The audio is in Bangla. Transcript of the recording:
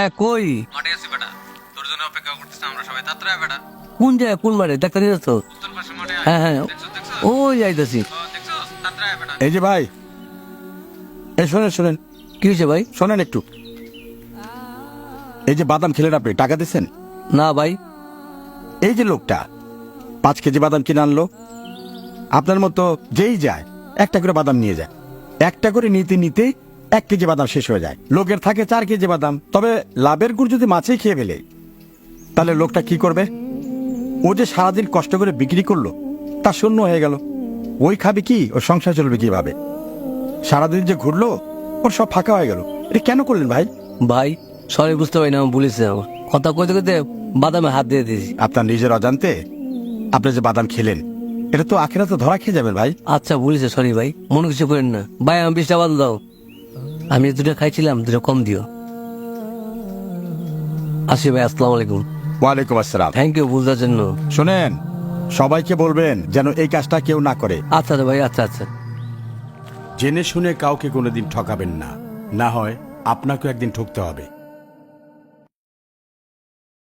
হ্যাঁ কই মাঠে আছি বেটা, তোর জন্য অপেক্ষা করতেছি আমরা সবাই। তাড়াতাড়ি বেটা, কোন জায়গায় কোন মাঠে ডাক্তার নিয়ে যাচ্ছ? উত্তর পাশে মাঠে আয়। হ্যাঁ হ্যাঁ দেখছো দেখছো? ওই যাইতেছি। দেখছো? তাড়াতাড়ি আয় বেটা। এই যে ভাই, এই শোনেন শোনেন কি হয়েছে ভাই? শোনেন একটু। এই যে বাদাম খেলেন আপনি, টাকা দিচ্ছেন? না ভাই। এই যে লোকটা 5 কেজি বাদাম কিনে আনলো, আপনার মতো যেই যায় একটা করে বাদাম নিয়ে যায়। একটা করে নিতে নিতে 1 কেজি বাদাম শেষ হয়ে যায়। লোকের থাকে 4 কেজি বাদাম। তবে লাভের গুড় যদি মাছেই খেয়ে ফেলে, তাহলে লোকটা কি করবে? ও যে সারাদিন কষ্ট করে বিক্রি করলো, তা শূন্য হয়ে গেল। ওই খাবে কি? ওর সংসার চলবে কিভাবে? সারাদিন যে ঘুরলো, ওর সব ফাঁকা হয়ে গেল। এটা কেন করলেন ভাই? ভাই সরি, বুঝতে পারি না, আমি বলেছি আমার কথা কইতে কইতে বাদামে হাত দিয়ে দিয়েছি। আপনার নিজের অজান্তে আপনি যে বাদাম খেলেন, এটা তো আখেরাতে ধরা খেয়ে যাবেন ভাই। আচ্ছা বলেছে, সরি ভাই, মনে কিছু করেন না ভাই। আমি 20টা বাদাম দাও, আমি 2টা খাইছিলাম, 2টা কম দিও। আসি ভাই, আসসালামু আলাইকুম। ওয়ালাইকুম আসসালাম। থ্যাংক ইউ বুঝার জন্য। শোনেন, সবাইকে বলবেন যেন এই কাজটা কেউ না করে। আচ্ছা আচ্ছা ভাই, আচ্ছা আচ্ছা। জেনে শুনে কাউকে কোনোদিন ঠকাবেন না, না হয় আপনাকেও একদিন ঠকতে হবে।